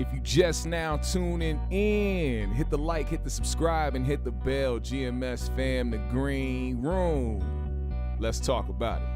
If you just now tuning in, hit the like, hit the subscribe, and hit the bell. GMS fam, the green room. Let's talk about it.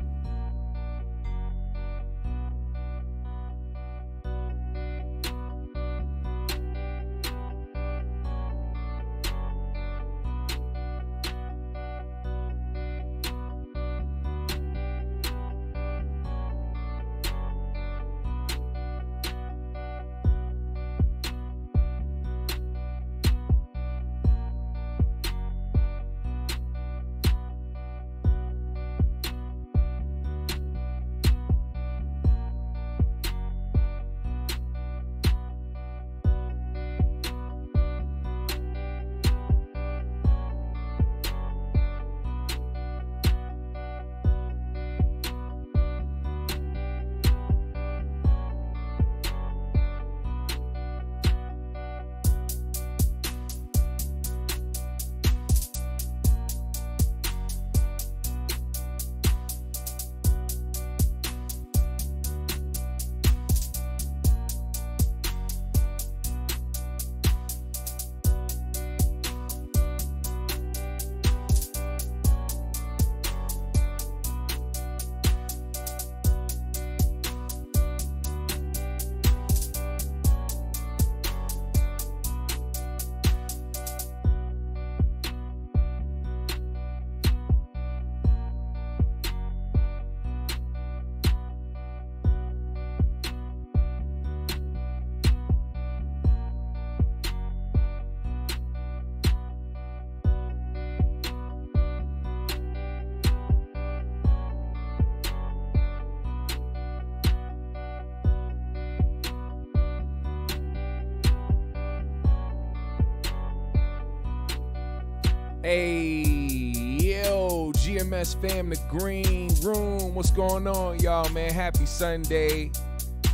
Hey, yo, GMS fam, the green room. What's going on, y'all, man? Happy Sunday.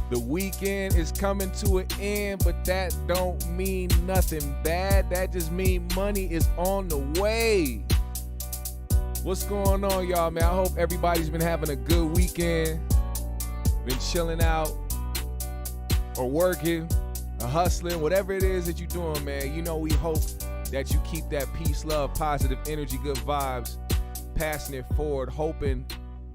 The weekend is coming to an end, but that don't mean nothing bad. That just means money is on the way. What's going on, y'all, man? I hope everybody's been having a good weekend. Been chilling out or working or hustling, whatever it is that you're doing, man. You know, we hope that you keep that peace, love, positive energy, good vibes, passing it forward, hoping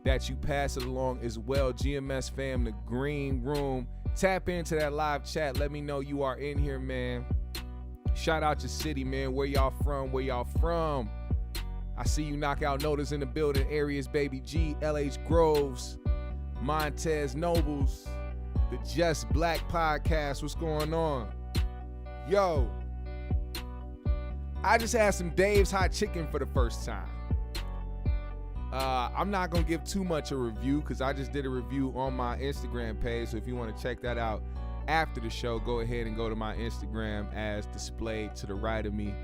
that you pass it along as well. GMS fam, the green room. Tap into that live chat. Let me know you are in here, man. Shout out your city, man. Where y'all from? I see you knockout notice in the building. Areas, Baby G, LH Groves, Montez Nobles, the Just Black podcast. What's going on? Yo, I just had some Dave's Hot Chicken for the first time. I'm not going to give too much a review because I just did a review on my Instagram page. So if you want to check that out after the show, go ahead and go to my Instagram as displayed to the right of me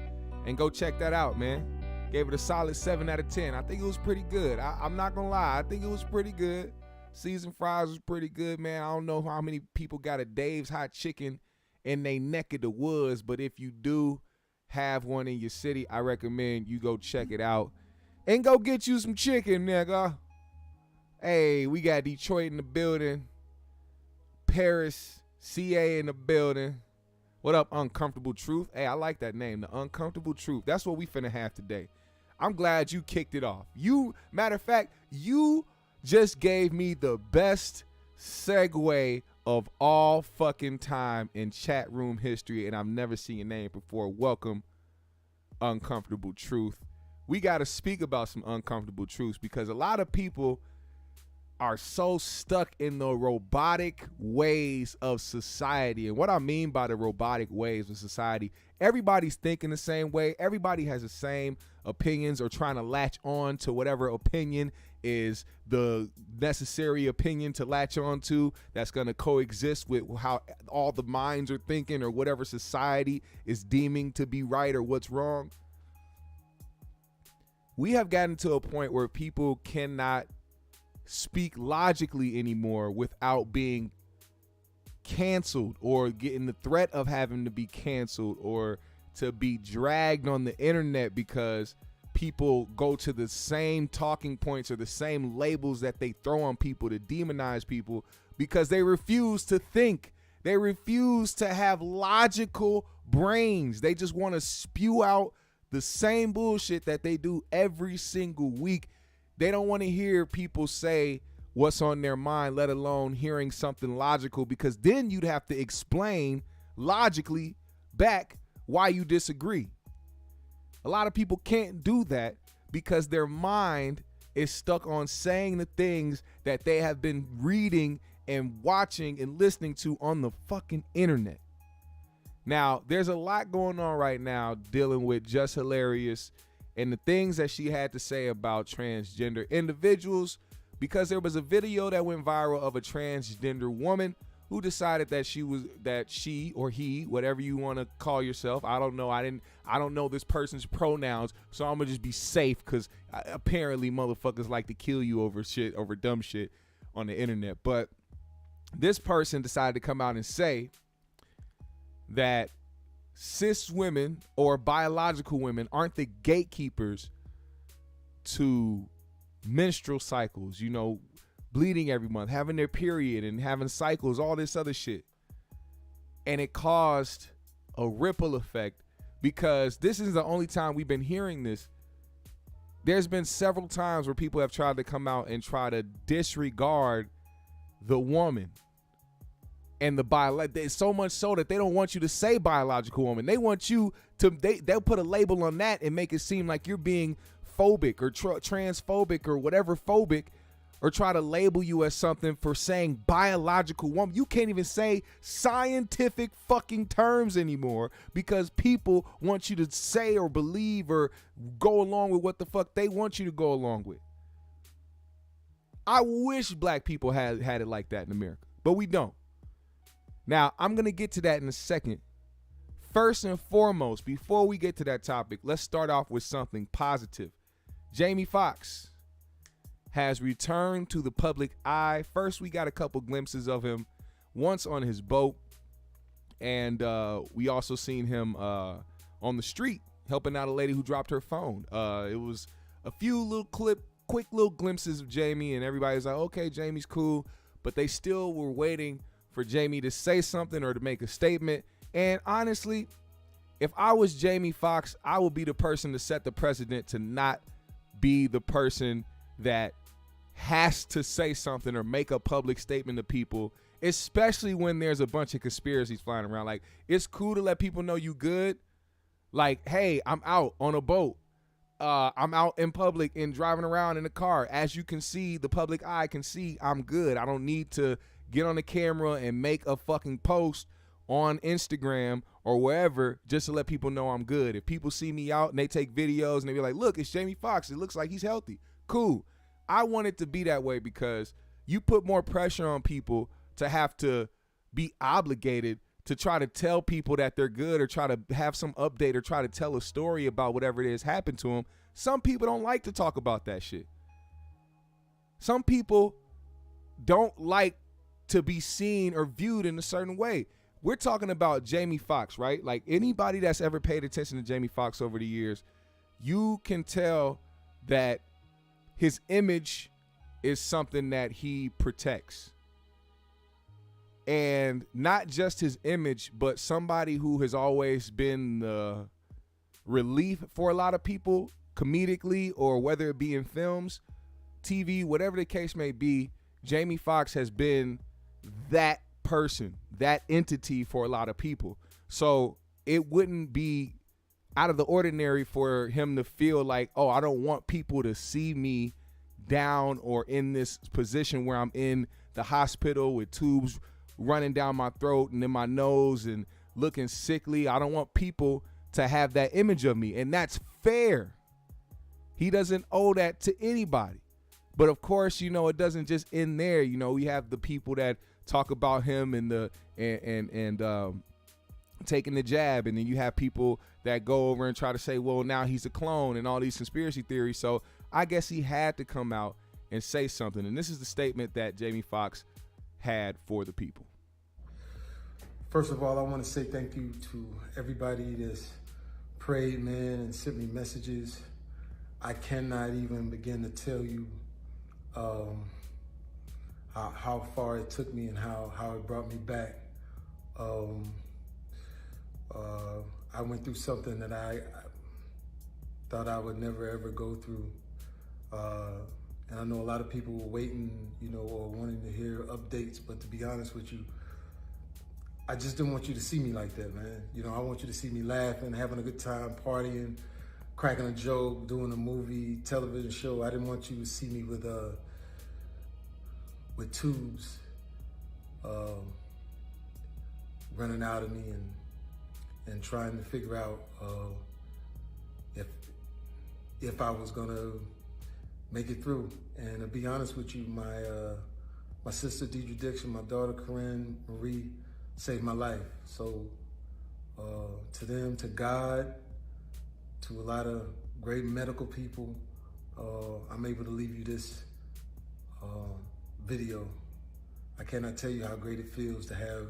and go check that out, man. Gave it a solid 7 out of 10. I think it was pretty good. I'm not going to lie. I think it was pretty good. Seasoned fries was pretty good, man. I don't know how many people got a Dave's Hot Chicken in their neck of the woods, but if you do have one in your city, I recommend you go check it out and go get you some chicken, nigga. Hey, we got Detroit in the building, Paris, CA in the building. What up, Uncomfortable Truth? Hey, I like that name, the Uncomfortable Truth. That's what we finna have today. I'm glad you kicked it off. Matter of fact, you just gave me the best segue of all fucking time in chat room history, and I've never seen your name before. Welcome, Uncomfortable Truth. We got to speak about some uncomfortable truths because a lot of people are so stuck in the robotic ways of society. And what I mean by the robotic ways of society, everybody's thinking the same way. Everybody has the same opinions or trying to latch on to whatever opinion is the necessary opinion to latch on to that's going to coexist with how all the minds are thinking or whatever society is deeming to be right or what's wrong. We have gotten to a point where people cannot speak logically anymore without being canceled or getting the threat of having to be canceled or to be dragged on the internet because people go to the same talking points or the same labels that they throw on people to demonize people because they refuse to think They refuse to have logical brains. They just want to spew out the same bullshit that they do every single week. They don't want to hear people say what's on their mind, let alone hearing something logical, because then you'd have to explain logically back why you disagree. A lot of people can't do that because their mind is stuck on saying the things that they have been reading and watching and listening to on the fucking internet. Now, there's a lot going on right now dealing with Jess Hilarious and the things that she had to say about transgender individuals, because there was a video that went viral of a transgender woman who decided that she or he, whatever you want to call yourself, I don't know. I don't know this person's pronouns, so I'm gonna just be safe, because apparently motherfuckers like to kill you over dumb shit on the internet. But this person decided to come out and say that cis women or biological women aren't the gatekeepers to menstrual cycles, bleeding every month, having their period and having cycles, all this other shit. And it caused a ripple effect, because this is the only time we've been hearing this. There's been several times where people have tried to come out and try to disregard the woman and the so much so that they don't want you to say biological woman. They want you to, they'll put a label on that and make it seem like you're being phobic or transphobic or whatever phobic, or try to label you as something for saying biological woman. You can't even say scientific fucking terms anymore because people want you to say or believe or go along with what the fuck they want you to go along with. I wish black people had it like that in America, but we don't. Now, I'm going to get to that in a second. First and foremost, before we get to that topic, let's start off with something positive. Jamie Foxx has returned to the public eye. First, we got a couple glimpses of him once on his boat, and we also seen him on the street helping out a lady who dropped her phone. It was a few quick little glimpses of Jamie, and everybody's like, okay, Jamie's cool, but they still were waiting for Jamie to say something or to make a statement. And honestly, if I was Jamie Foxx, I would be the person to set the precedent to not be the person that has to say something or make a public statement to people, especially when there's a bunch of conspiracies flying around. Like, it's cool to let people know you good. Like, hey, I'm out on a boat. I'm out in public and driving around in a car. As you can see, the public eye can see I'm good. I don't need to get on the camera and make a fucking post on Instagram or wherever just to let people know I'm good. If people see me out and they take videos and they be like, look, it's Jamie Foxx, it looks like he's healthy. Cool. I want it to be that way, because you put more pressure on people to have to be obligated to try to tell people that they're good or try to have some update or try to tell a story about whatever it is happened to them. Some people don't like to talk about that shit. Some people don't like to be seen or viewed in a certain way. We're talking about Jamie Foxx, right? Like, anybody that's ever paid attention to Jamie Foxx over the years, you can tell that his image is something that he protects. And not just his image, but somebody who has always been the relief for a lot of people comedically, or whether it be in films, TV, whatever the case may be. Jamie Foxx has been that person, that entity for a lot of people. So it wouldn't be out of the ordinary for him to feel like, oh, I don't want people to see me down or in this position where I'm in the hospital with tubes running down my throat and in my nose and looking sickly. I don't want people to have that image of me, and that's fair. He doesn't owe that to anybody. But of course, it doesn't just end there. We have the people that talk about him and taking the jab, and then you have people that go over and try to say, well, now he's a clone and all these conspiracy theories. So I guess he had to come out and say something. And this is the statement that Jamie Foxx had for the people. First of all, I want to say thank you to everybody that's prayed, man, and sent me messages. I cannot even begin to tell you how far it took me and how it brought me back Um, I went through something that I thought I would never ever go through. And I know a lot of people were waiting, or wanting to hear updates, but to be honest with you, I just didn't want you to see me like that, man. I want you to see me laughing, having a good time, partying, cracking a joke, doing a movie, television show. I didn't want you to see me with tubes running out of me and trying to figure out if I was gonna make it through. And to be honest with you, my sister Deidre Dixon, my daughter Corinne Marie saved my life. So to them, to God, to a lot of great medical people, I'm able to leave you this video. I cannot tell you how great it feels to have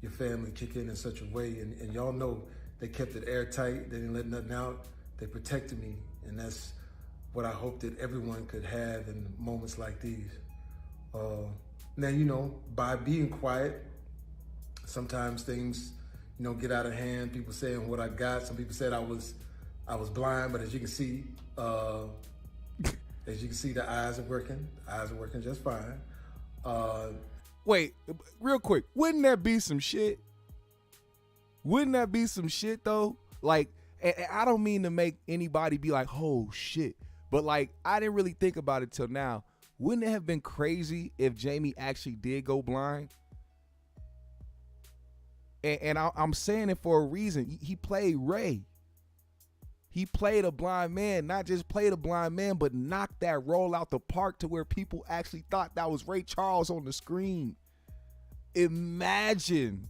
your family kick in such a way. And y'all know they kept it airtight. They didn't let nothing out. They protected me. And that's what I hope that everyone could have in moments like these. Now, by being quiet, sometimes things, get out of hand. People saying what I got. Some people said I was blind, but as you can see, the eyes are working. The eyes are working just fine. Wait, real quick, wouldn't that be some shit? Wouldn't that be some shit though? Like, I don't mean to make anybody be like, oh shit, but like, I didn't really think about it till now. Wouldn't it have been crazy if Jamie actually did go blind? And I'm saying it for a reason. He played Ray. He played a blind man, not just played a blind man, but knocked that role out the park to where people actually thought that was Ray Charles on the screen. Imagine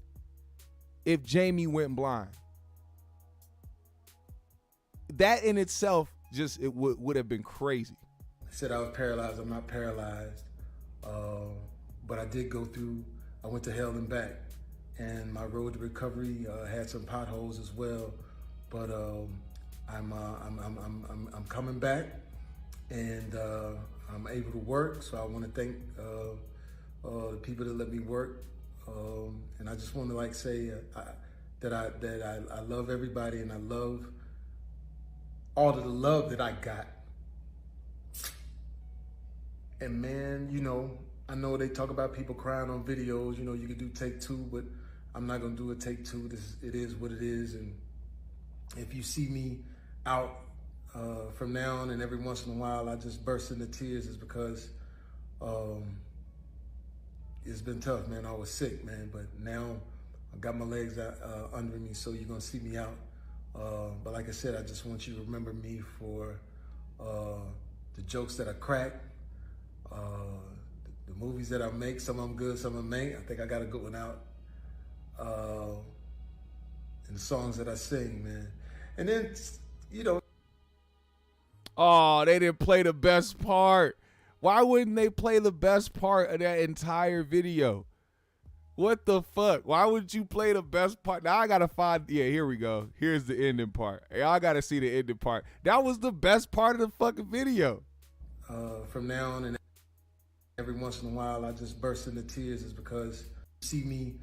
if Jamie went blind. That in itself it would have been crazy. I said I was paralyzed. I'm not paralyzed. But I did go through, I went to hell and back. And my road to recovery had some potholes as well. But I'm coming back, and I'm able to work. So I want to thank the people that let me work, and I just want to say that I love everybody, and I love all of the love that I got. And man, I know they talk about people crying on videos. You can do take two, but I'm not gonna do a take two. It is what it is, and if you see me out from now on and every once in a while I just burst into tears, is because it's been tough, man. I was sick, man, but now I got my legs under me, so you're gonna see me out. But like I said, I just want you to remember me for the jokes that I crack, the movies that I make. Some of them good, some of them ain't. I think I got a good one out. And the songs that I sing, man. And then, Oh, they didn't play the best part. Why wouldn't they play the best part of that entire video? What the fuck? Why would you play the best part? Now I gotta find, here we go. Here's the ending part. Y'all gotta see the ending part. That was the best part of the fucking video. From now on and every once in a while I just burst into tears, is because you see me,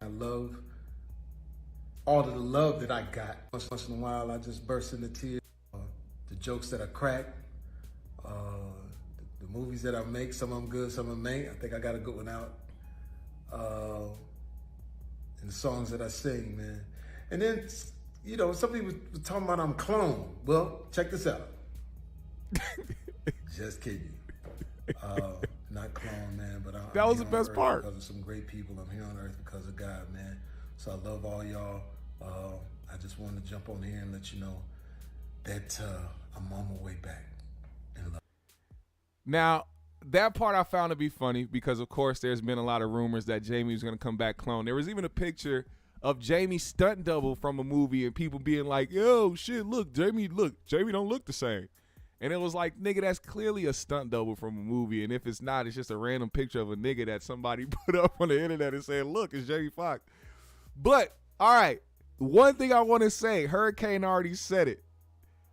I love all of the love that I got. Once in a while I just burst into tears. The jokes that I crack, the movies that I make, some of them good, some of them ain't. I think I got a good one out. And the songs that I sing, man. And then, some people were talking about I'm clone. Well, check this out. Just kidding. Not clone, man, but that was the best part. Because of some great people. I'm here on earth because of God, man. So I love all y'all. I just wanted to jump on here and let you know that I'm on my way back. Now, that part I found to be funny because, of course, there's been a lot of rumors that Jamie was going to come back clone. There was even a picture of Jamie's stunt double from a movie and people being like, yo, shit, Jamie don't look the same. And it was like, nigga, that's clearly a stunt double from a movie. And if it's not, it's just a random picture of a nigga that somebody put up on the internet and said, look, it's Jamie Foxx. But, all right, one thing I want to say, Hurricane already said it.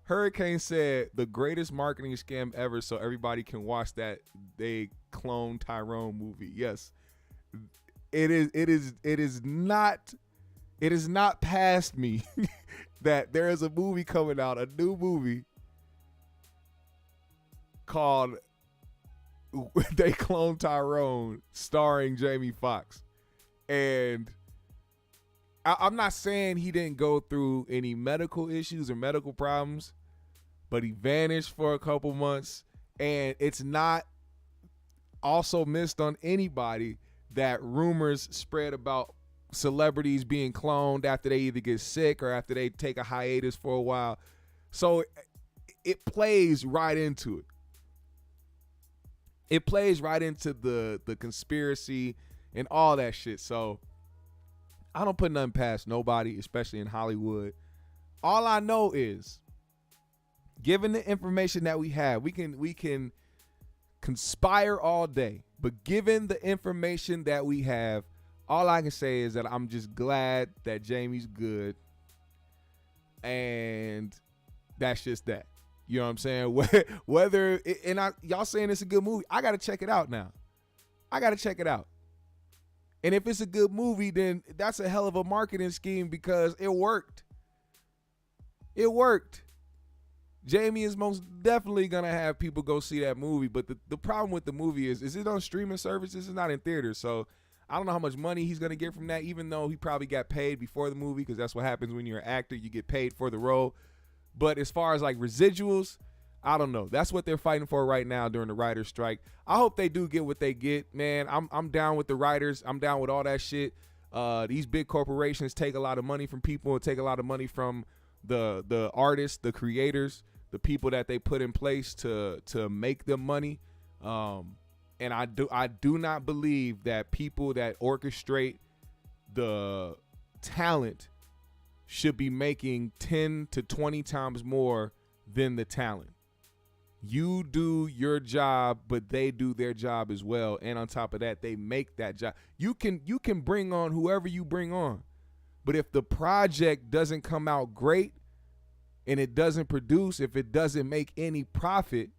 Hurricane said the greatest marketing scam ever, so everybody can watch that they clone Tyrone movie. Yes. it is not past me that there is a movie coming out, a new movie called They Clone Tyrone, starring Jamie Foxx. And I'm not saying he didn't go through any medical issues or medical problems, but he vanished for a couple months. And it's not also missed on anybody that rumors spread about celebrities being cloned after they either get sick or after they take a hiatus for a while. So it plays right into it. It plays right into the conspiracy and all that shit. So I don't put nothing past nobody, especially in Hollywood. All I know is, given the information that we have, we can conspire all day. But given the information that we have, all I can say is that I'm just glad that Jamie's good. And that's just that. You know what I'm saying? Whether y'all saying it's a good movie, I got to check it out now. I got to check it out. And if it's a good movie, then that's a hell of a marketing scheme because it worked. It worked. Jamie is most definitely going to have people go see that movie. But the problem with the movie is it on streaming services? It's not in theaters. So I don't know how much money he's going to get from that, even though he probably got paid before the movie, because that's what happens when you're an actor. You get paid for the role. But as far as like residuals, I don't know. That's what they're fighting for right now during the writer's strike. I hope they do get what they get, man. I'm down with the writers. I'm down with all that shit. These big corporations take a lot of money from people and take a lot of money from the artists, the creators, the people that they put in place to make them money. And I do not believe that people that orchestrate the talent should be making 10 to 20 times more than the talent. You do your job, but they do their job as well. And on top of that, they make that job. You can bring on whoever you bring on. But if the project doesn't come out great and it doesn't produce, if it doesn't make any profit,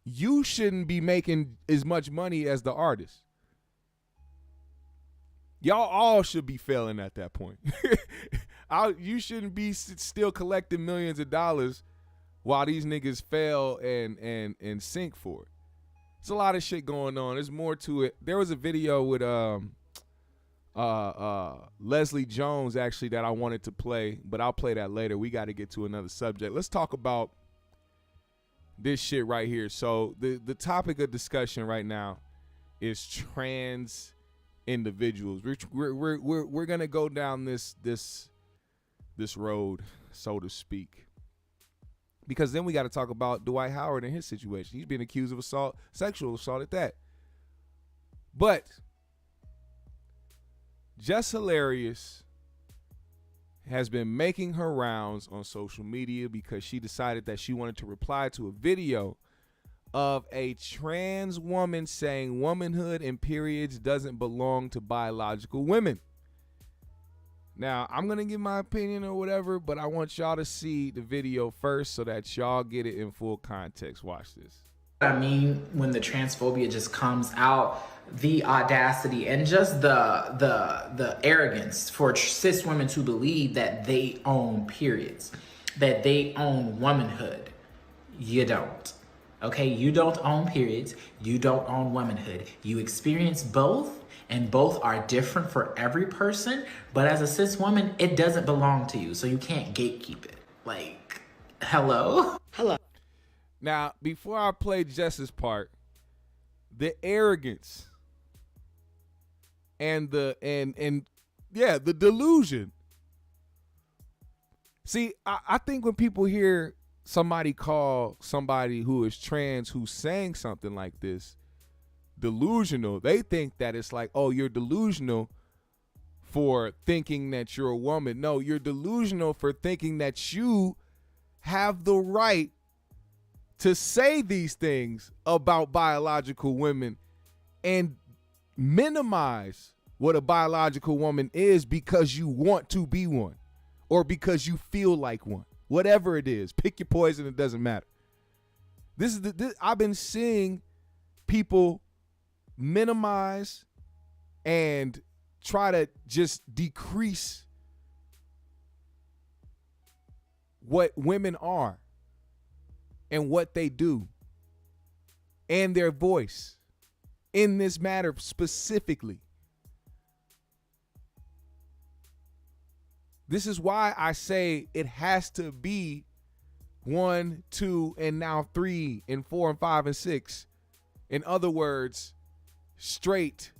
you shouldn't be making as much money as the artist. Y'all all should be failing at that point. You shouldn't be still collecting millions of dollars while these niggas fail and sink for it. It's a lot of shit going on. There's more to it. There was a video with Leslie Jones actually that I wanted to play, but I'll play that later. We got to get to another subject. Let's talk about this shit right here. So the topic of discussion right now is trans individuals. We're gonna go down this road, so to speak, because then we got to talk about Dwight Howard and his situation. He's been accused of assault, sexual assault at that. But Jess Hilarious has been making her rounds on social media because she decided that she wanted to reply to a video of a trans woman saying womanhood and periods doesn't belong to biological women. Now, I'm going to give my opinion or whatever, but I want y'all to see the video first so that y'all get it in full context. Watch this. I mean, when the transphobia just comes out, the audacity and just the arrogance for cis women to believe that they own periods, that they own womanhood. You don't. Okay, you don't own periods, you don't own womanhood. You experience both, and both are different for every person, but as a cis woman, it doesn't belong to you, so you can't gatekeep it. Like, hello? Hello. Now, before I play Jess's part, the arrogance and the delusion. See, I think when people hear somebody call somebody who is trans who's saying something like this delusional, they think that it's like, oh, you're delusional for thinking that you're a woman. No, you're delusional for thinking that you have the right to say these things about biological women and minimize what a biological woman is because you want to be one or because you feel like one. Whatever it is, pick your poison, it doesn't matter. I've been seeing people minimize and try to just decrease what women are and what they do and their voice in this matter specifically. This is why I say it has to be 1, 2, and now 3, and 4, and 5, and 6. In other words, straight.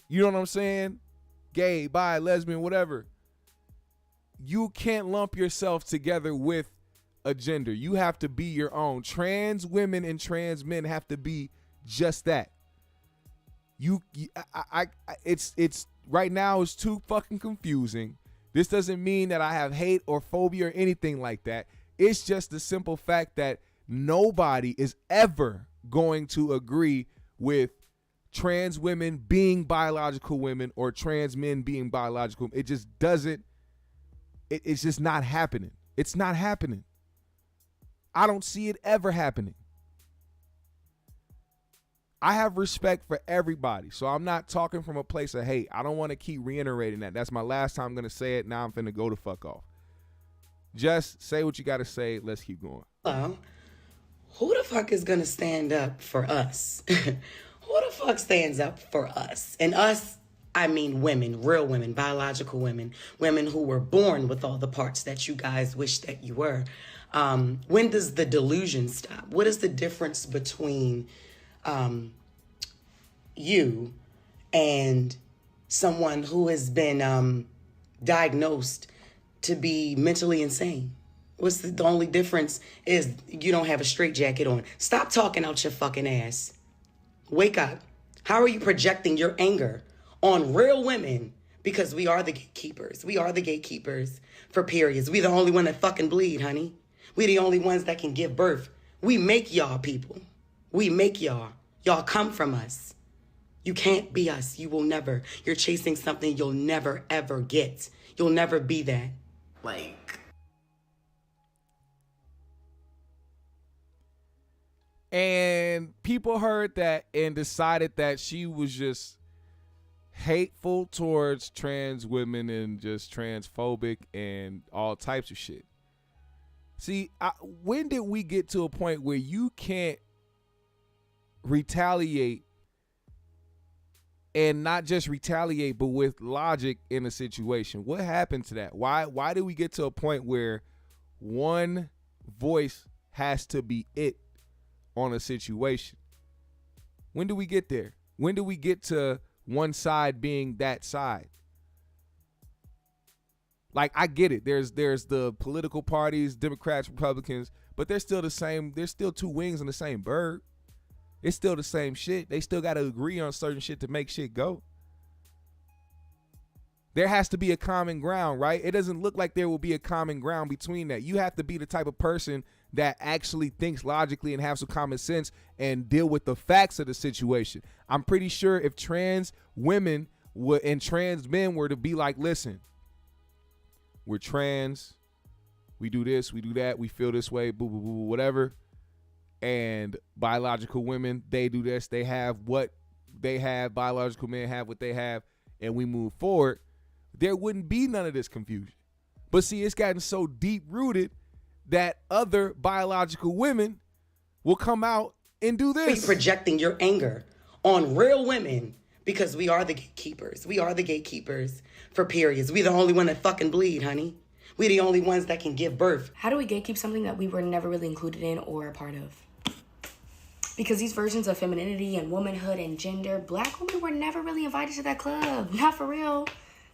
You know what I'm saying? Gay, bi, lesbian, whatever. You can't lump yourself together with a gender. You have to be your own. Trans women and trans men have to be just that. It's right now it's too fucking confusing. This doesn't mean that I have hate or phobia or anything like that. It's just the simple fact that nobody is ever going to agree with trans women being biological women or trans men being biological. It just doesn't. It's just not happening. It's not happening. I don't see it ever happening. I have respect for everybody, so I'm not talking from a place of hate. I don't want to keep reiterating that. That's my last time I'm going to say it. Now I'm finna go the fuck off. Just say what you got to say. Let's keep going. Well, who the fuck is going to stand up for us? Who the fuck stands up for us? And us, I mean women, real women, biological women, women who were born with all the parts that you guys wish that you were. When does the delusion stop? What is the difference between you and someone who has been diagnosed to be mentally insane? What's the only difference is you don't have a straitjacket on. Stop talking out your fucking ass. Wake up. How are you projecting your anger on real women? Because we are the gatekeepers. We are the gatekeepers for periods. We the only one that fucking bleed, honey. We the only ones that can give birth. We make y'all people. We make y'all. Y'all come from us. You can't be us. You will never. You're chasing something you'll never, ever get. You'll never be that. And people heard that and decided that she was just hateful towards trans women and just transphobic and all types of shit. See, when did we get to a point where you can't retaliate, and not just retaliate, but with logic in a situation? What happened to that? Why did we get to a point where one voice has to be it on a situation? When do we get there? When do we get to one side being that side? Like, I get it. There's the political parties, Democrats, Republicans, but they're still the same. There's still two wings on the same bird. It's still the same shit. They still got to agree on certain shit to make shit go. There has to be a common ground, right? It doesn't look like there will be a common ground between that. You have to be the type of person that actually thinks logically and have some common sense and deal with the facts of the situation. I'm pretty sure if trans women and trans men were to be like, listen, we're trans, we do this, we do that, we feel this way, boo, boo, boo, whatever. And biological women, they do this, they have what they have, biological men have what they have, and we move forward, there wouldn't be none of this confusion. But see, it's gotten so deep rooted that other biological women will come out and do this. You're projecting your anger on real women because we are the gatekeepers. We are the gatekeepers for periods. We the only one that fucking bleed, honey. We the only ones that can give birth. How do we gatekeep something that we were never really included in or a part of? Because these versions of femininity and womanhood and gender, Black women were never really invited to that club. Not for real.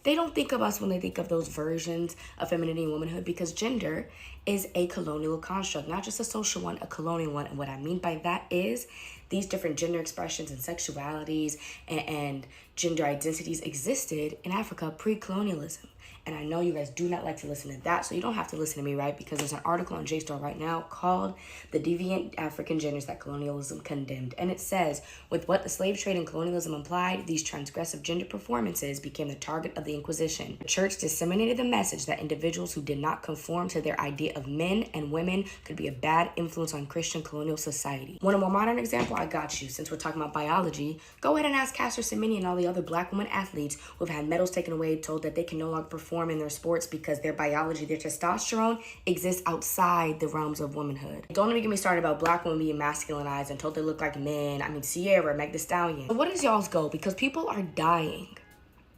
They don't think of us when they think of those versions of femininity and womanhood, because gender is a colonial construct, not just a social one, a colonial one. And what I mean by that is these different gender expressions and sexualities and gender identities existed in Africa pre-colonialism. And I know you guys do not like to listen to that, so you don't have to listen to me, right? Because there's an article on JSTOR right now called The Deviant African Genders That Colonialism Condemned. And it says, with what the slave trade and colonialism implied, these transgressive gender performances became the target of the Inquisition. The church disseminated the message that individuals who did not conform to their idea of men and women could be a bad influence on Christian colonial society. Want a more modern example? I got you. Since we're talking about biology, go ahead and ask Caster Semenya and all the other black women athletes who have had medals taken away, told that they can no longer perform in their sports because their biology, their testosterone exists outside the realms of womanhood. Don't even get me started about black women being masculinized and told they look like men. I mean, Sierra, Meg Thee Stallion. But what is y'all's goal? Because people are dying.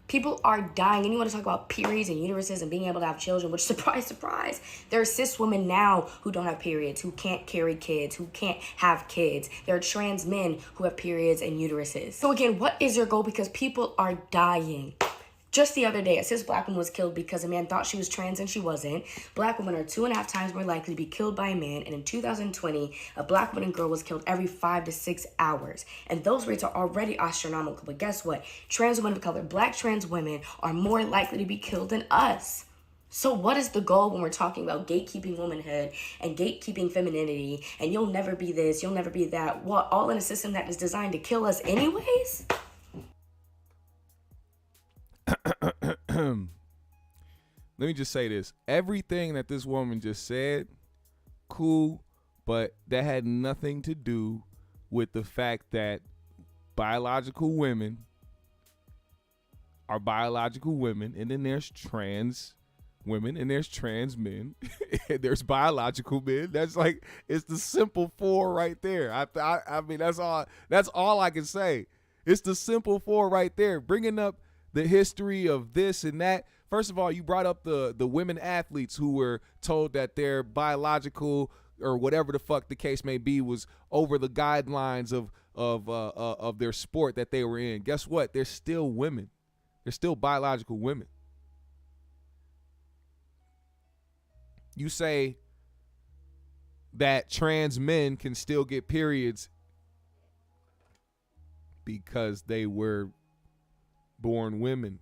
People are dying, and you want to talk about periods and uteruses and being able to have children, which, surprise, surprise, there are cis women now who don't have periods, who can't carry kids, who can't have kids. There are trans men who have periods and uteruses. So again, what is your goal? Because people are dying. Just the other day, a cis black woman was killed because a man thought she was trans and she wasn't. Black women are 2.5 times more likely to be killed by a man. And in 2020, a black woman and girl was killed every 5 to 6 hours. And those rates are already astronomical. But guess what? Trans women of color, black trans women, are more likely to be killed than us. So what is the goal when we're talking about gatekeeping womanhood and gatekeeping femininity and you'll never be this, you'll never be that? What, all in a system that is designed to kill us anyways? Let me just say this. Everything that this woman just said, cool, but that had nothing to do with the fact that biological women are biological women, and then there's trans women, and there's trans men, and there's biological men. That's like, it's the simple four right there. I mean, that's all I can say. It's the simple four right there. Bringing up the history of this and that. First of all, you brought up the women athletes who were told that their biological or whatever the fuck the case may be was over the guidelines of their sport that they were in. Guess what? They're still women. They're still biological women. You say that trans men can still get periods because they were born women.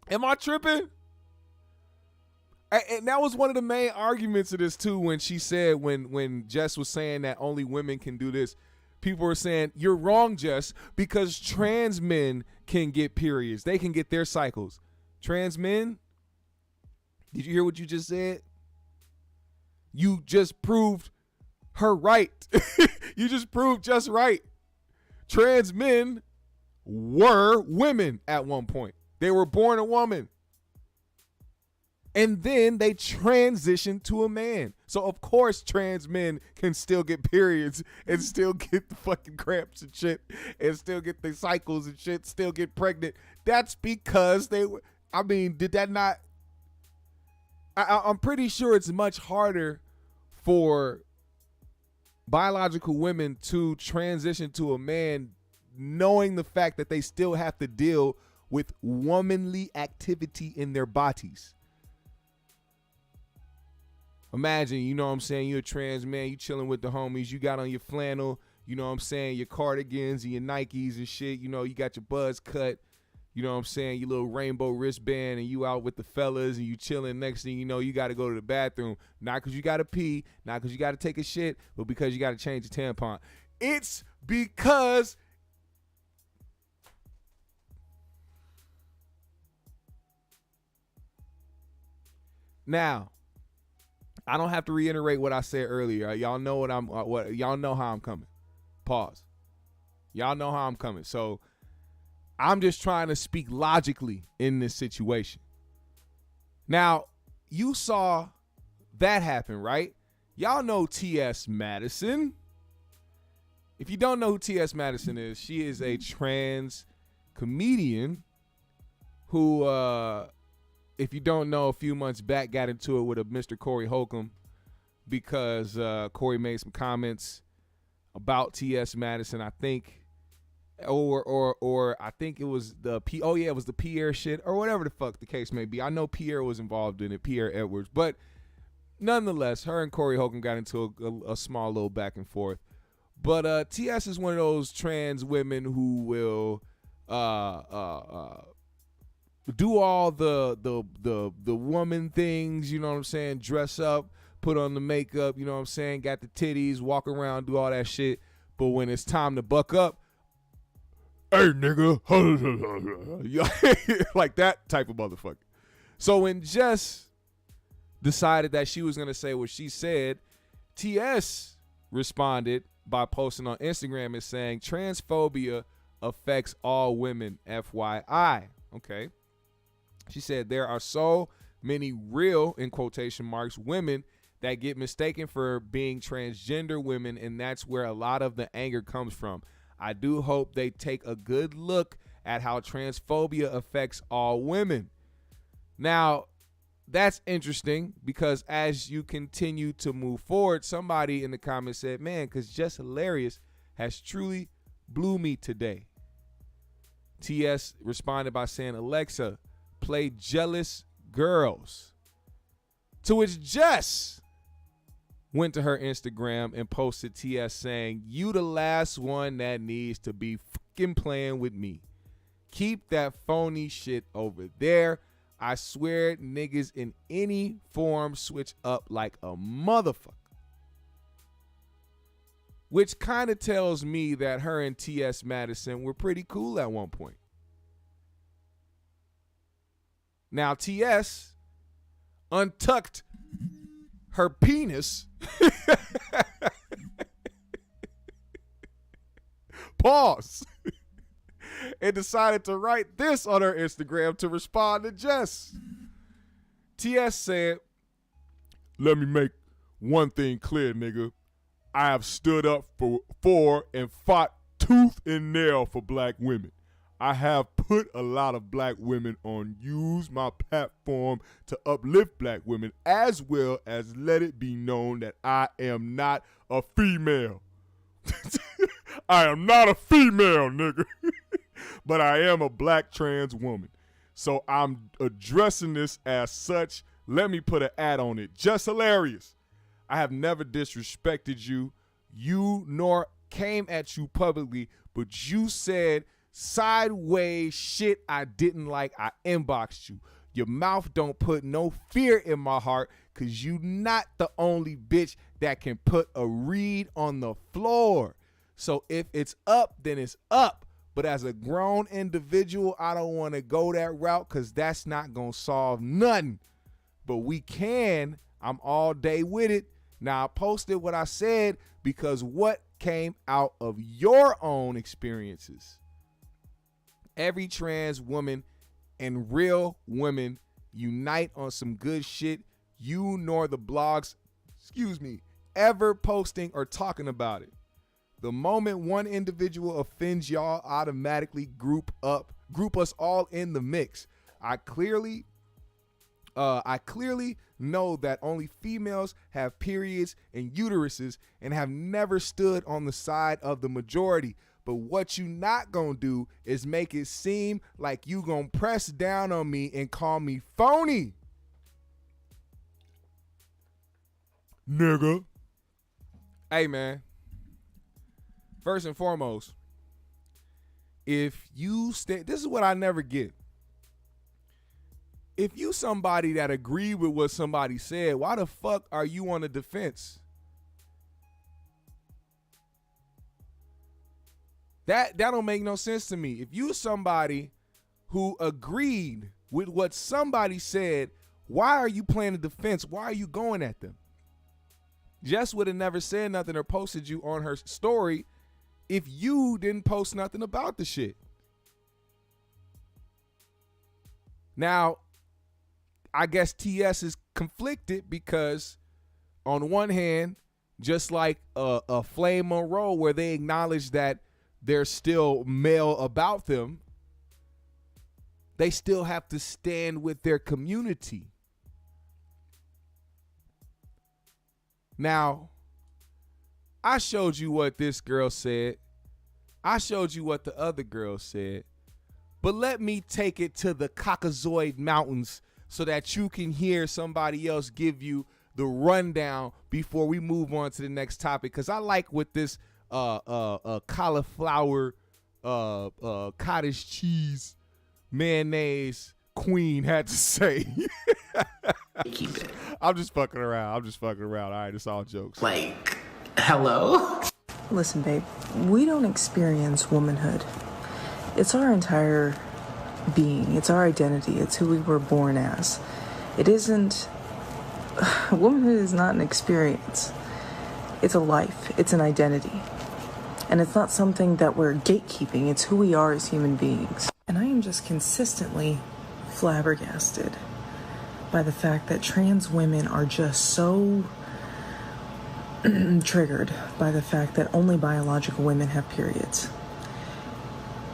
Am I tripping? And that was one of the main arguments of this too, when she said, when Jess was saying that only women can do this, people were saying, you're wrong, Jess, because trans men can get periods. They can get their cycles. Trans men, did you hear what you just said? You just proved her right. You just proved just right. Trans men were women at one point. They were born a woman. And then they transitioned to a man. So, of course, trans men can still get periods and still get the fucking cramps and shit and still get the cycles and shit, still get pregnant. That's because they were, I mean, did that not? I'm pretty sure it's much harder for biological women to transition to a man knowing the fact that they still have to deal with womanly activity in their bodies. Imagine, you know what I'm saying, you're a trans man, you chilling with the homies, you got on your flannel, you know what I'm saying, your cardigans and your Nikes and shit, you know, you got your buzz cut, you know what I'm saying, your little rainbow wristband, and you out with the fellas and you chilling. Next thing you know, you got to go to the bathroom, not because you got to pee, not because you got to take a shit, but because you got to change your tampon. It's because now, I don't have to reiterate what I said earlier. Y'all know y'all know how I'm coming. Pause. Y'all know how I'm coming. So I'm just trying to speak logically in this situation. Now, you saw that happen, right? Y'all know T.S. Madison. If you don't know who T.S. Madison is, she is a trans comedian who, if you don't know, a few months back got into it with a Mr. Corey Holcomb because Corey made some comments about T.S. Madison, I think. Or I think it was it was the Pierre shit or whatever the fuck the case may be. I know Pierre was involved in it, Pierre Edwards, but nonetheless, her and Corey Holcomb got into a small little back and forth. But TS is one of those trans women who will do all the woman things, you know what I'm saying? Dress up, put on the makeup, you know what I'm saying? Got the titties, walk around, do all that shit. But when it's time to buck up, hey nigga, like that type of motherfucker. So when Jess decided that she was gonna say what she said, TS responded by posting on Instagram and saying, transphobia affects all women, FYI. Okay. She said, there are so many real, in quotation marks, women that get mistaken for being transgender women, and that's where a lot of the anger comes from. I do hope they take a good look at how transphobia affects all women. Now, that's interesting because as you continue to move forward, somebody in the comments said, man, because Jess Hilarious has truly blew me today. TS responded by saying, Alexa, play Jealous Girls. To which Jess went to her Instagram and posted TS saying, you the last one that needs to be fucking playing with me. Keep that phony shit over there. I swear niggas in any form switch up like a motherfucker. Which kind of tells me that her and T.S. Madison were pretty cool at one point. Now T.S. untucked her penis. Pause. And decided to write this on her Instagram to respond to Jess. T.S. said, let me make one thing clear, nigga. I have stood up for and fought tooth and nail for black women. I have put a lot of black women on, use my platform to uplift black women, as well as let it be known that I am not a female. I am not a female, nigga. But I am a black trans woman. So I'm addressing this as such. Let me put an ad on it. Jess Hilarious. I have never disrespected you. You nor came at you publicly, but you said sideways shit I didn't like. I inboxed you. Your mouth don't put no fear in my heart because you not the only bitch that can put a read on the floor. So if it's up, then it's up. But as a grown individual, I don't want to go that route because that's not going to solve nothing. But we can. I'm all day with it. Now, I posted what I said because what came out of your own experiences. Every trans woman and real women unite on some good shit. You nor the blogs, ever posting or talking about it. The moment one individual offends y'all, automatically group us all in the mix. I clearly know that only females have periods and uteruses and have never stood on the side of the majority. But what you not gonna do is make it seem like you gonna press down on me and call me phony. Nigga. Hey, man. First and foremost, if you this is what I never get. If you somebody that agree with what somebody said, why the fuck are you on the defense? That don't make no sense to me. If you somebody who agreed with what somebody said, why are you playing the defense? Why are you going at them? Jess would have never said nothing or posted you on her story if you didn't post nothing about the shit. Now, I guess TS is conflicted because on one hand, just like a Flame Monroe where they acknowledge that there's still male about them, they still have to stand with their community. Now, I showed you what this girl said. I showed you what the other girl said. But let me take it to the Caucasoid Mountains so that you can hear somebody else give you the rundown before we move on to the next topic. Because I like what this cauliflower, cottage cheese, mayonnaise queen had to say. Keep it. I'm just fucking around. All right, it's all jokes. Like, hello? Listen, babe, we don't experience womanhood. It's our entire being. It's our identity. It's who we were born as. It isn't... Womanhood is not an experience. It's a life. It's an identity. And it's not something that we're gatekeeping. It's who we are as human beings. And I am just consistently flabbergasted by the fact that trans women are just so triggered by the fact that only biological women have periods.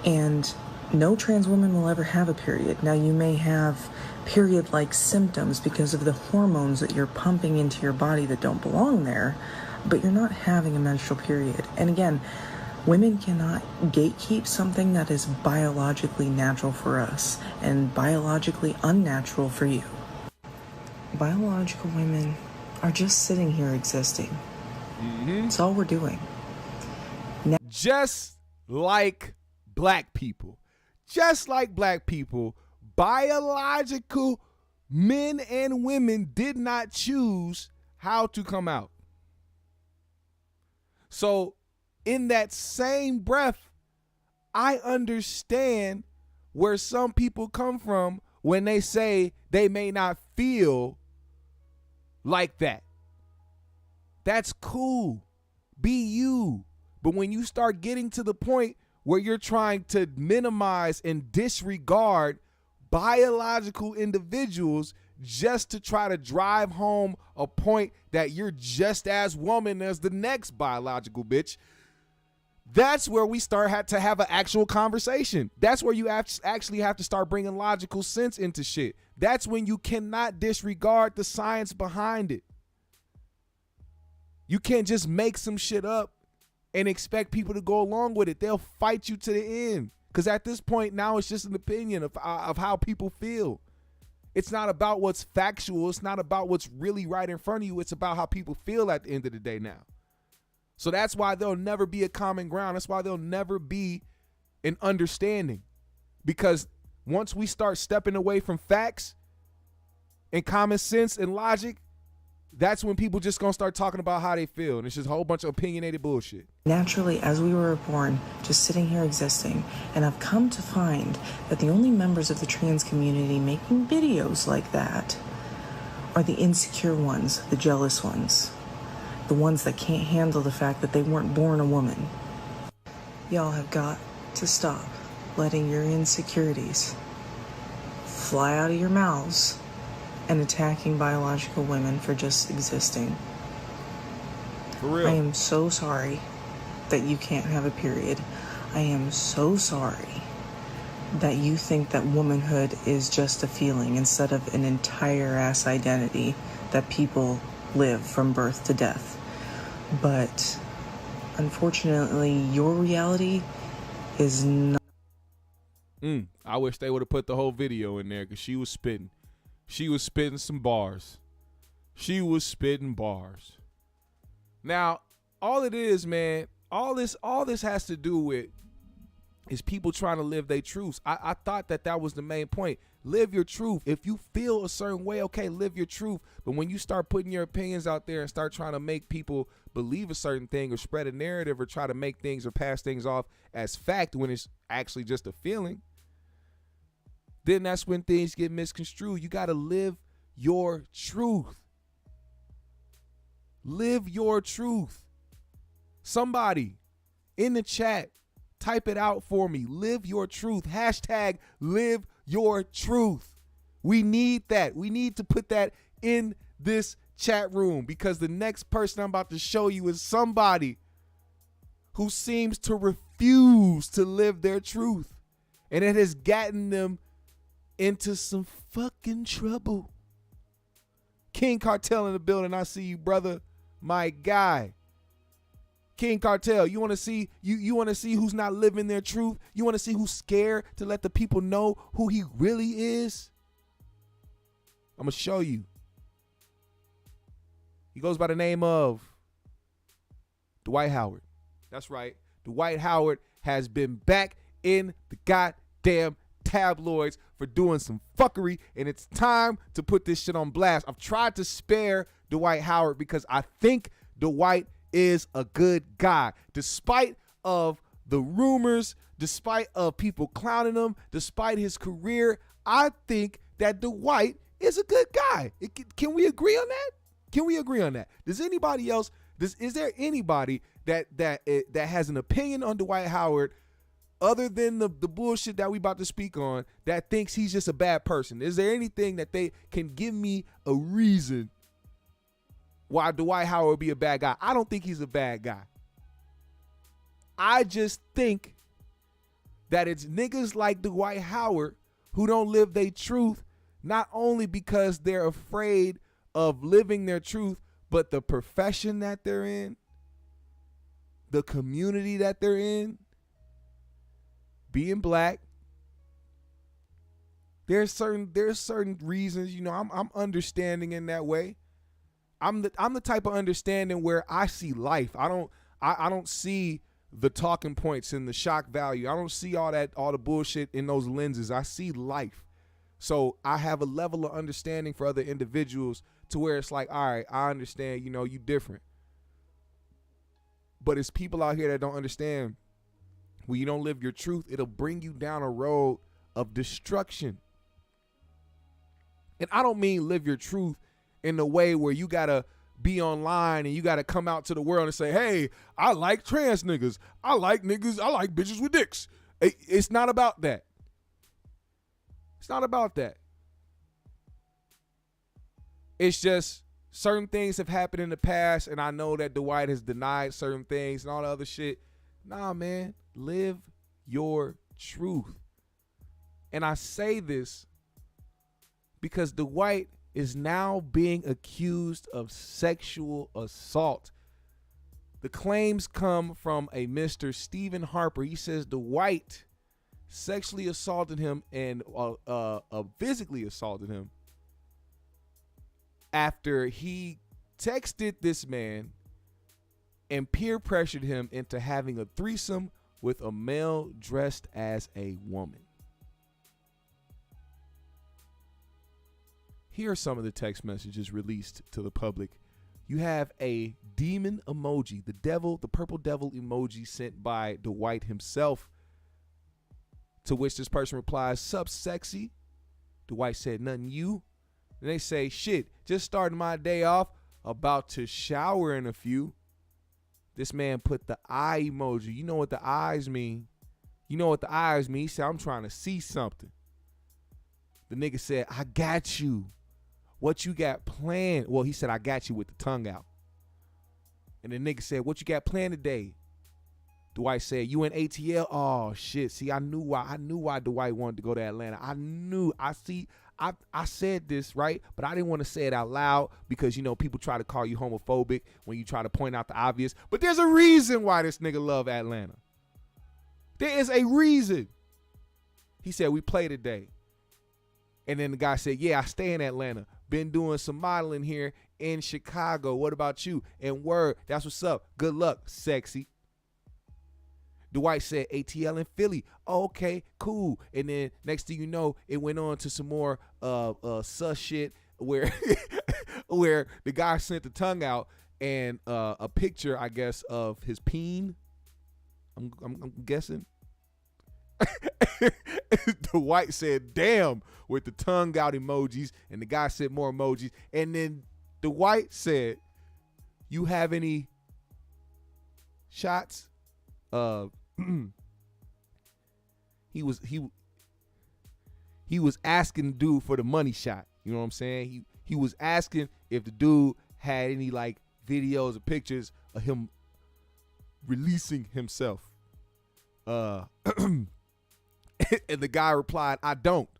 And no trans woman will ever have a period. Now, you may have period-like symptoms because of the hormones that you're pumping into your body that don't belong there, but you're not having a menstrual period. And again, women cannot gatekeep something that is biologically natural for us and biologically unnatural for you. Biological women are just sitting here existing. That's all we're doing. Just like black people. Just like black people, biological men and women did not choose how to come out. So in that same breath, I understand where some people come from when they say they may not feel like that. That's cool. Be you. But when you start getting to the point where you're trying to minimize and disregard biological individuals just to try to drive home a point that you're just as woman as the next biological bitch, that's where we start to have an actual conversation. That's where you actually have to start bringing logical sense into shit. That's when you cannot disregard the science behind it. You can't just make some shit up and expect people to go along with it. They'll fight you to the end. Because at this point now it's just an opinion of how people feel. It's not about what's factual. It's not about what's really right in front of you. It's about how people feel at the end of the day now. So that's why there'll never be a common ground. That's why there'll never be an understanding. Because once we start stepping away from facts and common sense and logic, that's when people just gonna start talking about how they feel. And it's just a whole bunch of opinionated bullshit. Naturally, as we were born, just sitting here existing, and I've come to find that the only members of the trans community making videos like that are the insecure ones, the jealous ones, the ones that can't handle the fact that they weren't born a woman. Y'all have got to stop letting your insecurities fly out of your mouths and attacking biological women for just existing. For real. I am so sorry that you can't have a period. I am so sorry that you think that womanhood is just a feeling instead of an entire ass identity that people live from birth to death. But unfortunately, your reality is not. I wish they would have put the whole video in there because she was spitting. She was spitting some bars. She was spitting bars. Now, all it is, man, all this has to do with is people trying to live their truths. I thought that was the main point. Live your truth. If you feel a certain way, okay, live your truth. But when you start putting your opinions out there and start trying to make people believe a certain thing or spread a narrative or try to make things or pass things off as fact when it's actually just a feeling, then that's when things get misconstrued. You got to live your truth. Live your truth. Somebody in the chat, type it out for me. Live your truth. Hashtag live your truth. We need that. We need to put that in this chat room because the next person I'm about to show you is somebody who seems to refuse to live their truth. And it has gotten them into some fucking trouble. King Cartel in the building. I see you, brother. My guy. King Cartel, you want to see you want to see who's not living their truth? You want to see who's scared to let the people know who he really is? I'm going to show you. He goes by the name of Dwight Howard. That's right. Dwight Howard has been back in the goddamn tabloids for doing some fuckery, and it's time to put this shit on blast. I've tried to spare Dwight Howard because I think Dwight is a good guy. Despite of the rumors, despite of people clowning him, despite his career, I think that Dwight is a good guy. Can we agree on that? Can we agree on that? Does anybody else, is there anybody that has an opinion on Dwight Howard other than the bullshit that we about to speak on that thinks he's just a bad person? Is there anything that they can give me a reason why Dwight Howard would be a bad guy? I don't think he's a bad guy. I just think that it's niggas like Dwight Howard who don't live their truth, not only because they're afraid of living their truth, but the profession that they're in, the community that they're in, being black. There's certain reasons, you know, I'm understanding in that way. I'm the type of understanding where I see life. I don't see the talking points and the shock value. I don't see all the bullshit in those lenses. I see life. So I have a level of understanding for other individuals to where it's like, all right, I understand, you know, you different. But it's people out here that don't understand. When you don't live your truth, it'll bring you down a road of destruction. And I don't mean live your truth in the way where you gotta be online and you gotta come out to the world and say, hey, I like trans niggas. I like bitches with dicks. It's not about that. It's not about that. It's just certain things have happened in the past, and I know that Dwight has denied certain things and all the other shit. Nah, man, live your truth. And I say this because Dwight is now being accused of sexual assault. The claims come from a Mr. Stephen Harper. He says Dwight sexually assaulted him and physically assaulted him after he texted this man and peer pressured him into having a threesome with a male dressed as a woman. Here are some of the text messages released to the public. You have a demon emoji, the devil, the purple devil emoji sent by Dwight himself, to which this person replies, "Sup, sexy?" Dwight said, "Nothing, you?" And they say, "Shit, just starting my day off, about to shower in a few." This man put the eye emoji. You know what the eyes mean. You know what the eyes mean. He said, "I'm trying to see something." The nigga said, "I got you. What you got planned?" Well, he said, "I got you," with the tongue out. And the nigga said, "What you got planned today?" Dwight said, "You in ATL?" Oh shit. See, I knew why Dwight wanted to go to Atlanta. I said this, right? But I didn't want to say it out loud because, you know, people try to call you homophobic when you try to point out the obvious. But there's a reason why this nigga love Atlanta. There is a reason. He said, "We play today." And then the guy said, "Yeah, I stay in Atlanta. Been doing some modeling here in Chicago. What about you?" And word, that's what's up. Good luck, sexy. Dwight said, "ATL in Philly." Oh, okay, cool. And then next thing you know, it went on to some more sus shit where where the guy sent the tongue out and a picture, I guess, of his peen. I'm guessing. Dwight said, "Damn," with the tongue out emojis, and the guy said more emojis. And then Dwight said, "You have any shots?" He was asking the dude for the money shot. You know what I'm saying? He was asking if the dude had any like videos or pictures of him releasing himself. And the guy replied, "I don't.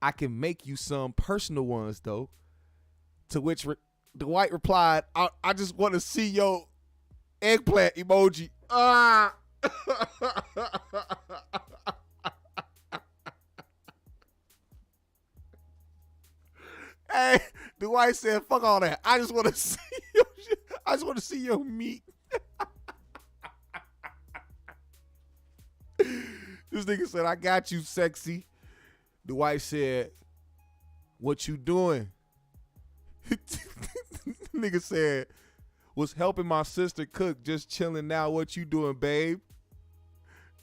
I can make you some personal ones though." To which Dwight replied, I just want to see your eggplant emoji." Hey, Dwight said, "Fuck all that. I just want to see your shit. I just want to see your meat." This nigga said, I got you, sexy. Dwight said, what you doing? Nigga said, was helping my sister cook, just chilling now. What you doing, babe?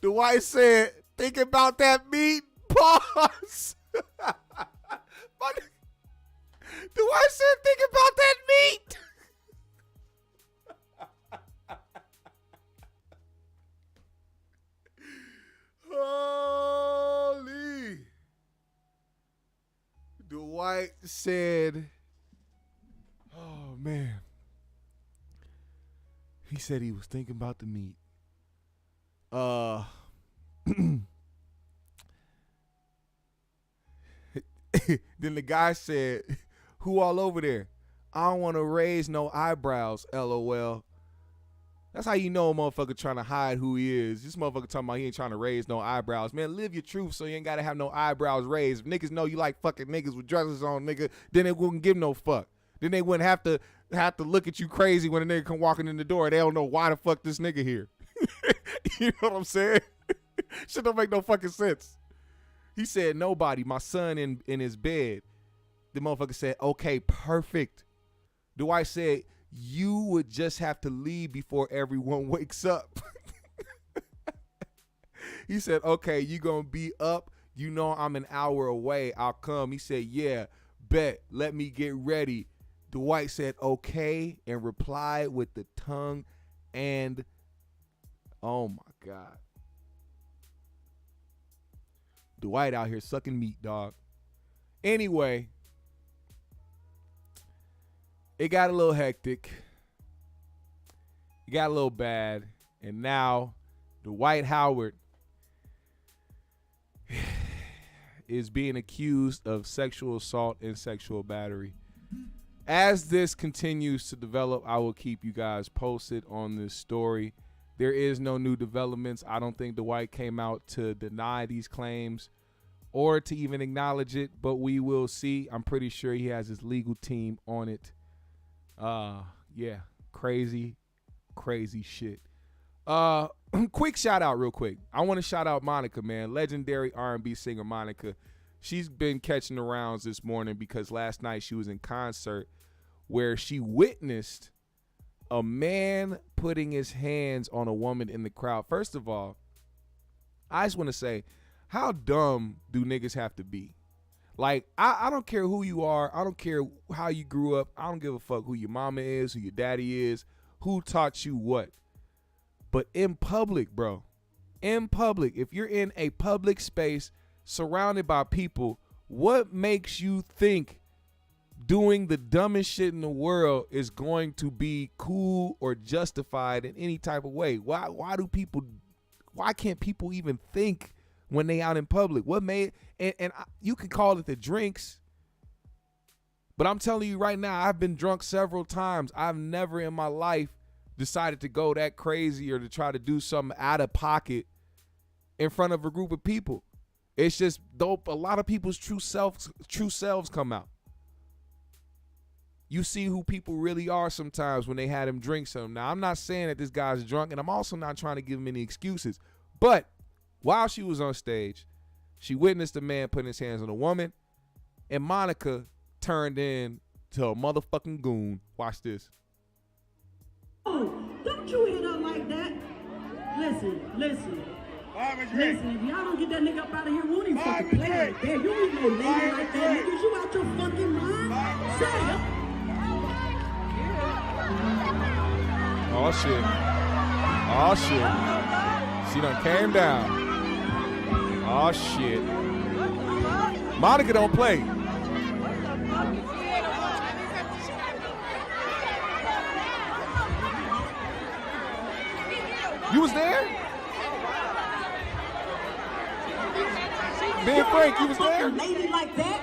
Dwight said, thinking about that meat. Pause. Dwight said, think about that meat. Holy. Dwight said, oh man. He said he was thinking about the meat. Then the guy said, who all over there? I don't want to raise no eyebrows, LOL. That's how you know a motherfucker trying to hide who he is. This motherfucker talking about he ain't trying to raise no eyebrows. Man, live your truth so you ain't got to have no eyebrows raised. If niggas know you like fucking niggas with dresses on, nigga, then they wouldn't give no fuck. Then they wouldn't have to look at you crazy when a nigga come walking in the door. They don't know why the fuck this nigga here. You know what I'm saying? Shit don't make no fucking sense. He said, nobody, my son in his bed. The motherfucker said, okay, perfect. Dwight said, you would just have to leave before everyone wakes up. He said, okay, you gonna be up? You know I'm an hour away. I'll come. He said, yeah, bet. Let me get ready. Dwight said, okay, and replied with the tongue and, oh my God. Dwight out here sucking meat, dog. Anyway, it got a little hectic. It got a little bad. And now Dwight Howard is being accused of sexual assault and sexual battery. As this continues to develop, I will keep you guys posted on this story. There is no new developments. I don't think Dwight came out to deny these claims or to even acknowledge it, but we will see. I'm pretty sure he has his legal team on it. Yeah, crazy shit. Quick shout out real quick. I want to shout out Monica, man. Legendary R&B singer Monica. She's been catching the rounds this morning because last night she was in concert where she witnessed a man putting his hands on a woman in the crowd. First of all, I just want to say, how dumb do niggas have to be? Like, I don't care who you are. I don't care how you grew up. I don't give a fuck who your mama is, who your daddy is, who taught you what. But in public, bro, in public, if you're in a public space surrounded by people, what makes you think doing the dumbest shit in the world is going to be cool or justified in any type of way? Why can't people even think when they out in public? What made, and you can call it the drinks, but I'm telling you right now, I've been drunk several times. I've never in my life decided to go that crazy or to try to do something out of pocket in front of a group of people. It's just dope. A lot of people's true selves come out. You see who people really are sometimes when they had him drink something. Now, I'm not saying that this guy's drunk, and I'm also not trying to give him any excuses. But while she was on stage, she witnessed a man putting his hands on a woman, and Monica turned in to a motherfucking goon. Watch this. Oh, don't you hit her like that. Listen. Listen, if y'all don't get that nigga up out of here, we won't even fucking play like that. You ain't no lady like that, niggas. You out your fucking mind? Say it. Oh, shit. Oh, shit. She done came down. Oh, shit. Monica don't play. You was there? Ben Frank, you was there? Lady like that?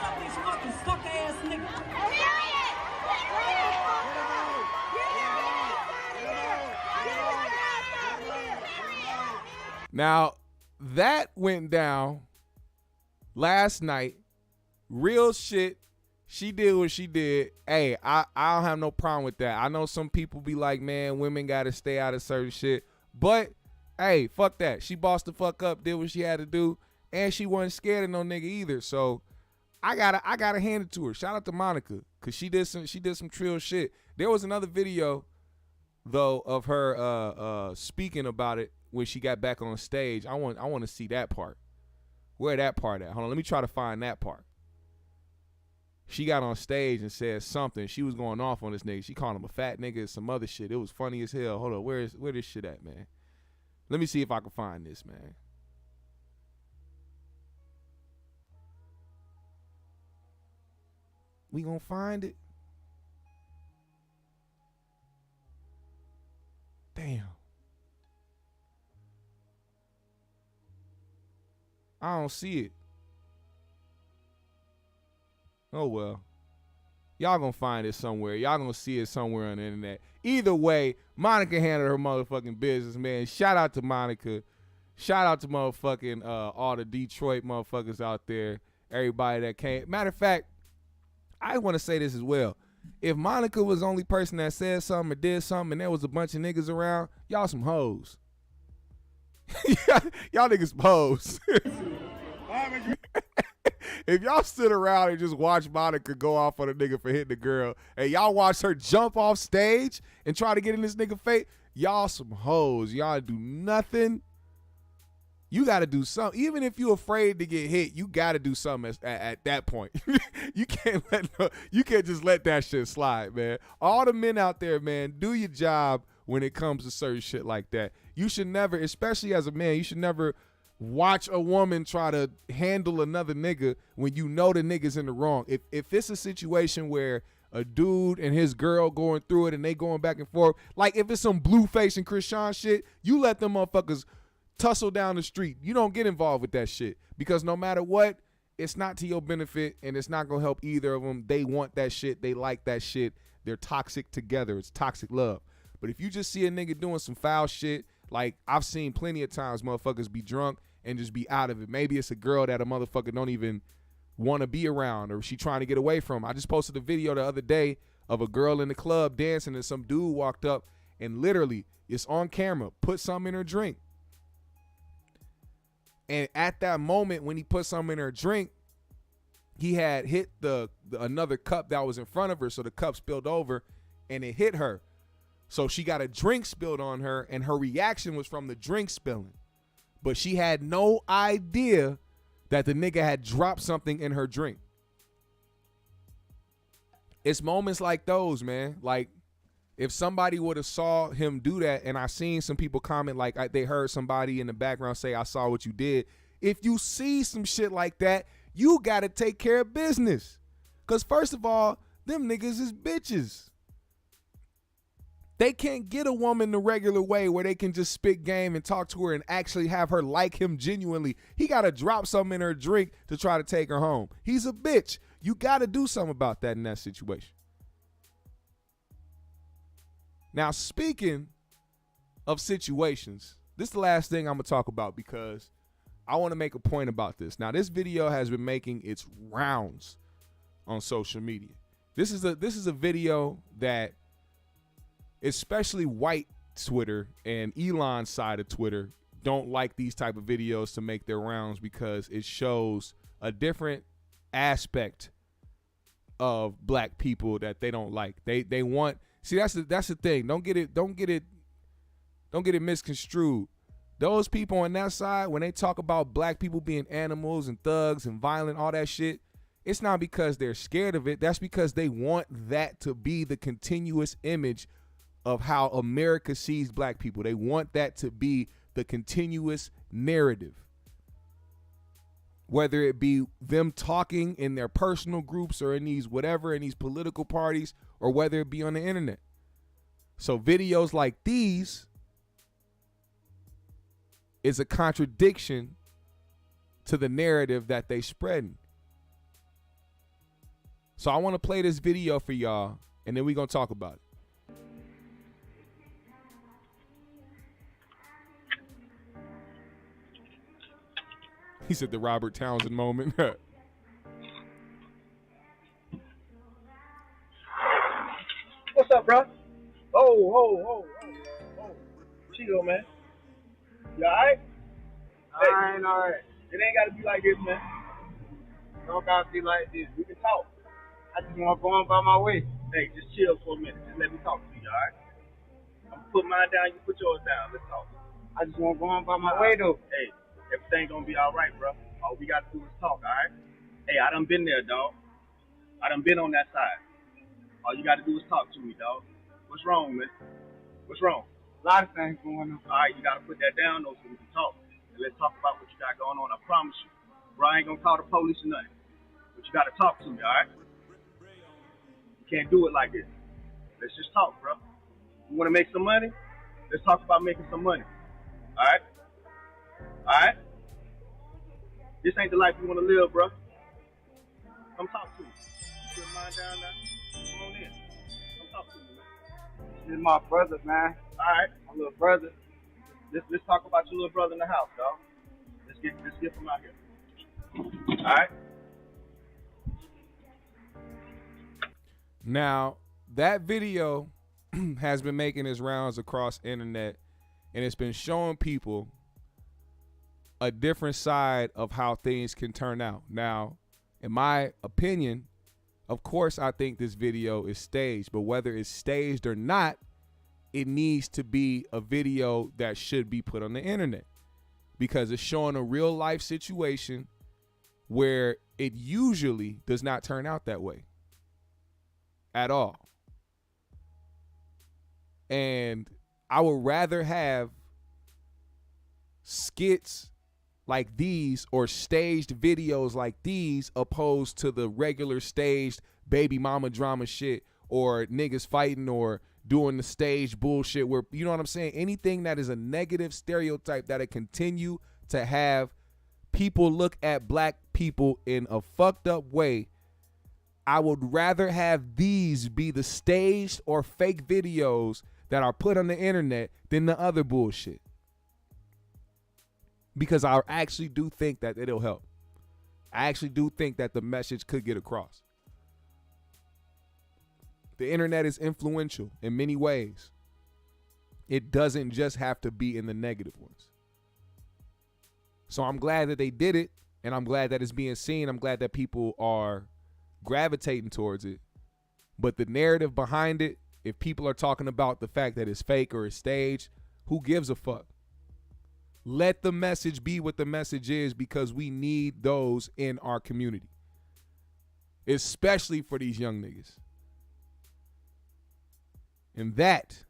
Fuck these fucking stuck ass niggas. Now, that went down last night. Real shit. She did what she did. Hey, I don't have no problem with that. I know some people be like, man, women got to stay out of certain shit. But Hey, fuck that. She bossed the fuck up, did what she had to do, and she wasn't scared of no nigga either. So I gotta hand it to her. Shout out to Monica, cause she did some trill shit. There was another video though of her speaking about it when she got back on stage. I want to see that part. Where that part at? Hold on, let me try to find that part. She got on stage and said something. She was going off on this nigga. She called him a fat nigga, some other shit. It was funny as hell. Hold on, where this shit at, man? Let me see if I can find this, man. We gonna find it? Damn. I don't see it. Oh well. Y'all gonna find it somewhere. Y'all gonna see it somewhere on the internet. Either way, Monica handled her motherfucking business, man. Shout out to Monica. Shout out to motherfucking all the Detroit motherfuckers out there. Everybody that came. Matter of fact, I want to say this as well. If Monica was the only person that said something or did something and there was a bunch of niggas around, y'all some hoes. Y'all niggas some hoes. If y'all stood around and just watched Monica go off on a nigga for hitting the girl, and y'all watched her jump off stage and try to get in this nigga face, y'all some hoes. Y'all do nothing. You got to do something. Even if you're afraid to get hit, you got to do something at that point. You can't just let that shit slide, man. All the men out there, man, do your job when it comes to certain shit like that. You should never, especially as a man, you should never watch a woman try to handle another nigga when you know the nigga's in the wrong. If it's a situation where a dude and his girl going through it and they going back and forth, like if it's some Blueface and Krishan shit, you let them motherfuckers tussle down the street. You don't get involved with that shit, because no matter what, it's not to your benefit and it's not gonna help either of them. They want that shit. They like that shit. They're toxic together. It's toxic love. But if you just see a nigga doing some foul shit, like I've seen plenty of times motherfuckers be drunk and just be out of it. Maybe it's a girl that a motherfucker don't even want to be around, or she trying to get away from. I just posted a video the other day of a girl in the club dancing and some dude walked up and literally, it's on camera, put something in her drink. And at that moment when he put something in her drink, he had hit the another cup that was in front of her, so the cup spilled over and it hit her. So she got a drink spilled on her, and her reaction was from the drink spilling. But she had no idea that the nigga had dropped something in her drink. It's moments like those, man. Like, if somebody would have saw him do that, and I seen some people comment like they heard somebody in the background say, I saw what you did. If you see some shit like that, you got to take care of business. Because first of all, them niggas is bitches. They can't get a woman the regular way where they can just spit game and talk to her and actually have her like him genuinely. He got to drop something in her drink to try to take her home. He's a bitch. You got to do something about that in that situation. Now, speaking of situations, this is the last thing I'm going to talk about because I want to make a point about this. Now, this video has been making its rounds on social media. This is a video that especially white Twitter and Elon's side of Twitter don't like these type of videos to make their rounds because it shows a different aspect of black people that they don't like. They want, see, that's the thing. Don't get it misconstrued. Those people on that side, when they talk about black people being animals and thugs and violent, all that shit, it's not because they're scared of it. That's because they want that to be the continuous image of how America sees black people. They want that to be the continuous narrative. Whether it be them talking in their personal groups or in these whatever, in these political parties, or whether it be on the internet. So videos like these is a contradiction to the narrative that they spreading. So I want to play this video for y'all, and then we're going to talk about it. He said the Robert Townsend moment. What's up, bro? Oh. Where you go, man? You alright? Alright. It ain't gotta be like this, man. Don't gotta be like this. We can talk. I just wanna go on by my way. Hey, just chill for a minute. Just let me talk to you, alright? I'm gonna put mine down, you put yours down. Let's talk. I just wanna go on by my way, though. Hey, everything gonna be alright, bro. All we gotta do is talk, alright? Hey, I done been there, dog. I done been on that side. All you gotta do is talk to me, dog. What's wrong, man? What's wrong? A lot of things going on. Alright, you gotta put that down, though, so we can talk. And let's talk about what you got going on. I promise you. Bro, I ain't gonna call the police or nothing. But you gotta talk to me, alright? You can't do it like this. Let's just talk, bro. You wanna make some money? Let's talk about making some money. Alright? Alright? This ain't the life you wanna live, bro. Come talk to me. Put mine down now. Come on in. Come talk to me, man. This is my brother, man. Alright, my little brother. Let's talk about your little brother in the house, dog. Let's get him out here. Alright? Now, that video has been making its rounds across the internet, and it's been showing people a different side of how things can turn out. Now, in my opinion, of course, I think this video is staged, but whether it's staged or not, it needs to be a video that should be put on the internet because it's showing a real life situation where it usually does not turn out that way at all. And I would rather have skits like these or staged videos like these opposed to the regular staged baby mama drama shit or niggas fighting or doing the stage bullshit where, you know what I'm saying? Anything that is a negative stereotype that'll continue to have people look at black people in a fucked up way. I would rather have these be the staged or fake videos that are put on the internet than the other bullshit. Because I actually do think that it'll help. I actually do think that the message could get across. The internet is influential in many ways. It doesn't just have to be in the negative ones. So I'm glad that they did it, and I'm glad that it's being seen. I'm glad that people are gravitating towards it. But the narrative behind it, if people are talking about the fact that it's fake or it's staged, who gives a fuck? Let the message be what the message is because we need those in our community, especially for these young niggas. And that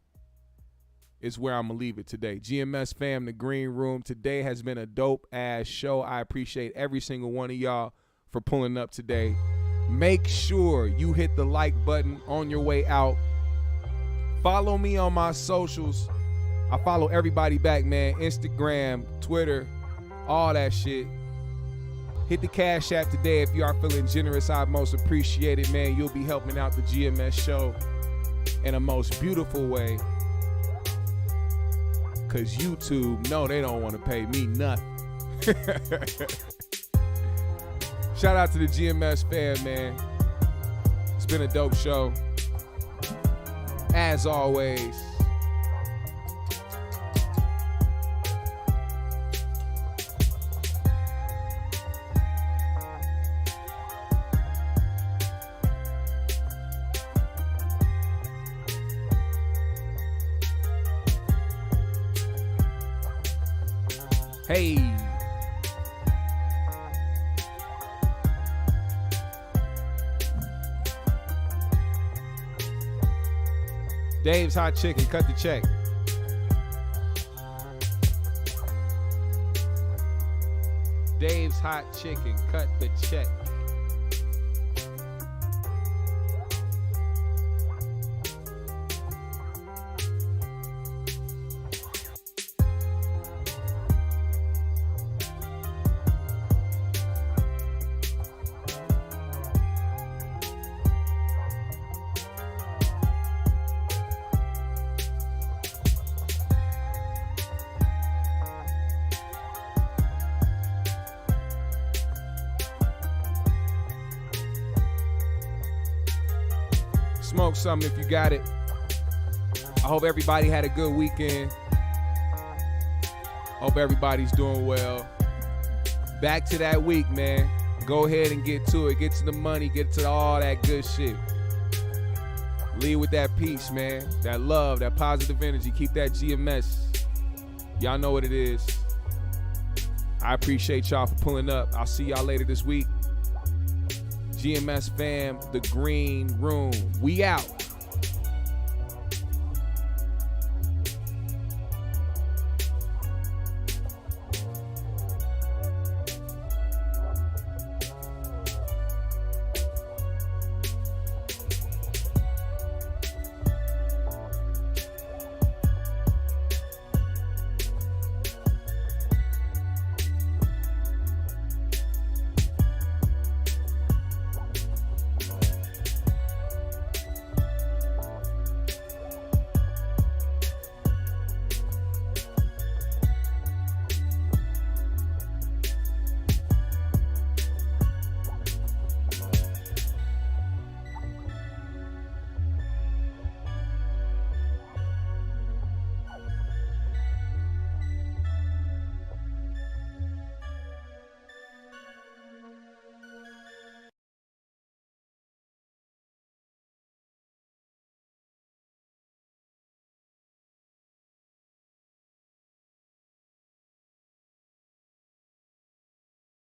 is where I'm going to leave it today. GMS fam, the Green Room. Today has been a dope-ass show. I appreciate every single one of y'all for pulling up today. Make sure you hit the like button on your way out. Follow me on my socials. I follow everybody back, man. Instagram, Twitter, all that shit. Hit the Cash App today if you are feeling generous. I most appreciate it, man. You'll be helping out the GMS show in a most beautiful way. Because YouTube, no, they don't want to pay me nothing. Shout out to the GMS fam, man. It's been a dope show. As always. Hey. Dave's Hot Chicken, cut the check. Dave's Hot Chicken, cut the check. Smoke something if you got it. I hope everybody had a good weekend. Hope everybody's doing well. Back to that week, man. Go ahead and get to it. Get to the money. Get to all that good shit. Lead with that peace, man. That love, that positive energy. Keep that GMS. Y'all know what it is. I appreciate y'all for pulling up. I'll see y'all later this week. GMS fam, the green room. We out.